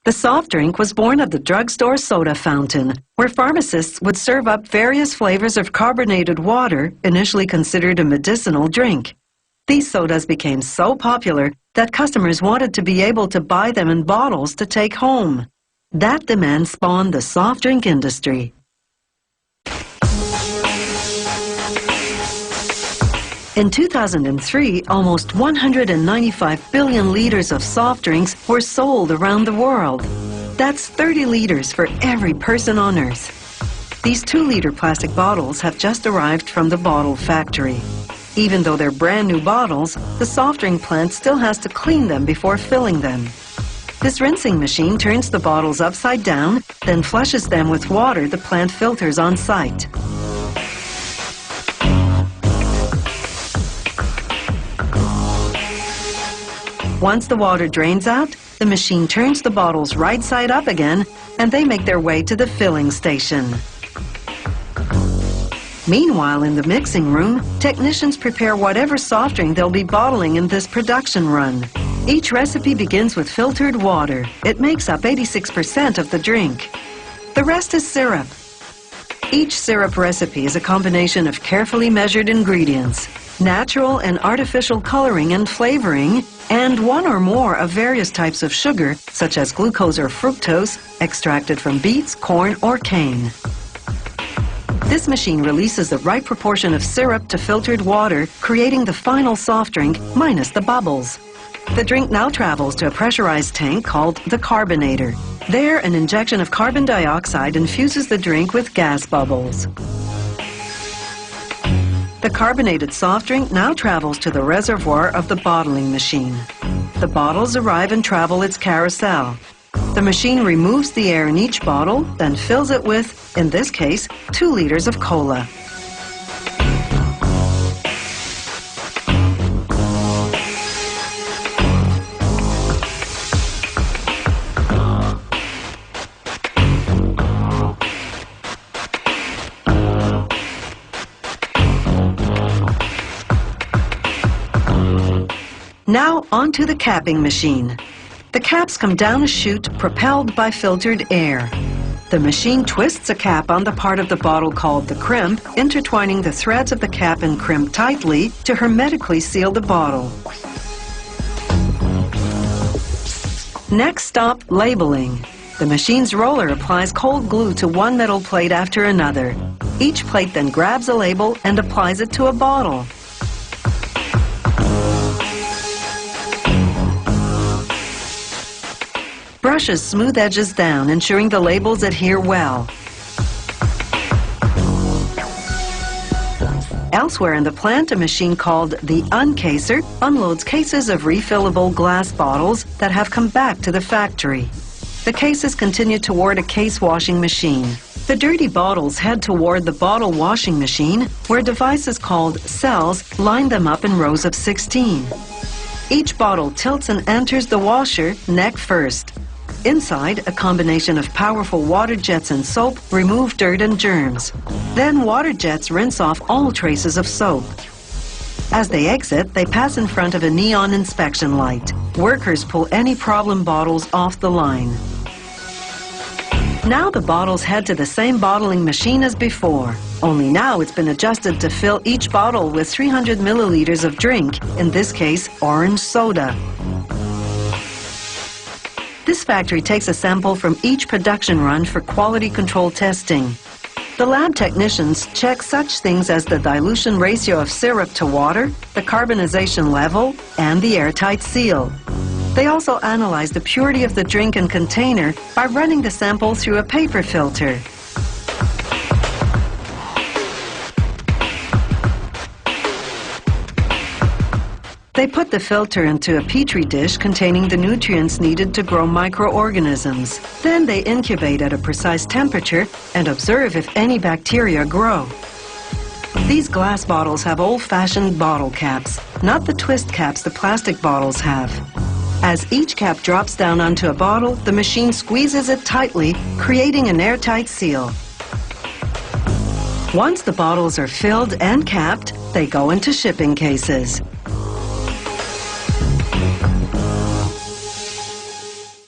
The soft drink was born of the drugstore soda fountain, where pharmacists would serve up various flavors of carbonated water, initially considered a medicinal drink. These sodas became so popular that customers wanted to be able to buy them in bottles to take home. That demand spawned the soft drink industry. In 2003, almost 195 billion liters of soft drinks were sold around the world. That's 30 liters for every person on Earth. These 2-liter plastic bottles have just arrived from the bottle factory. Even though they're brand new bottles, the soft drink plant still has to clean them before filling them. This rinsing machine turns the bottles upside down, then flushes them with water the plant filters on site. Once the water drains out, the machine turns the bottles right side up again, and they make their way to the filling station. Meanwhile, in the mixing room, technicians prepare whatever soft drink they'll be bottling in this production run. Each recipe begins with filtered water. It makes up 86% of the drink. The rest is syrup. Each syrup recipe is a combination of carefully measured ingredients, natural and artificial coloring and flavoring, and one or more of various types of sugar, such as glucose or fructose, extracted from beets, corn, or cane. This machine releases the right proportion of syrup to filtered water, creating the final soft drink minus the bubbles. The drink now travels to a pressurized tank called the carbonator. There, an injection of carbon dioxide infuses the drink with gas bubbles. The carbonated soft drink now travels to the reservoir of the bottling machine. The bottles arrive and travel its carousel. The machine removes the air in each bottle, then fills it with, in this case, 2 liters of cola. Now onto the capping machine. The caps come down a chute propelled by filtered air. The machine twists a cap on the part of the bottle called the crimp, intertwining the threads of the cap and crimp tightly to hermetically seal the bottle. Next stop, labeling. The machine's roller applies cold glue to one metal plate after another. Each plate then grabs a label and applies it to a bottle. Brushes smooth edges down, ensuring the labels adhere well. Elsewhere in the plant, a machine called the uncaser unloads cases of refillable glass bottles that have come back to the factory. The cases continue toward a case washing machine. The dirty bottles head toward the bottle washing machine, where devices called cells line them up in rows of 16. Each bottle tilts and enters the washer neck first. Inside, a combination of powerful water jets and soap remove dirt and germs. Then water jets rinse off all traces of soap. As they exit, they pass in front of a neon inspection light. Workers pull any problem bottles off the line. Now the bottles head to the same bottling machine as before. Only now it's been adjusted to fill each bottle with 300 milliliters of drink, in this case, orange soda. This factory takes a sample from each production run for quality control testing. The lab technicians check such things as the dilution ratio of syrup to water, the carbonization level, and the airtight seal. They also analyze the purity of the drink and container by running the sample through a paper filter. They put the filter into a petri dish containing the nutrients needed to grow microorganisms. Then they incubate at a precise temperature and observe if any bacteria grow. These glass bottles have old-fashioned bottle caps, not the twist caps the plastic bottles have. As each cap drops down onto a bottle, the machine squeezes it tightly, creating an airtight seal. Once the bottles are filled and capped, they go into shipping cases.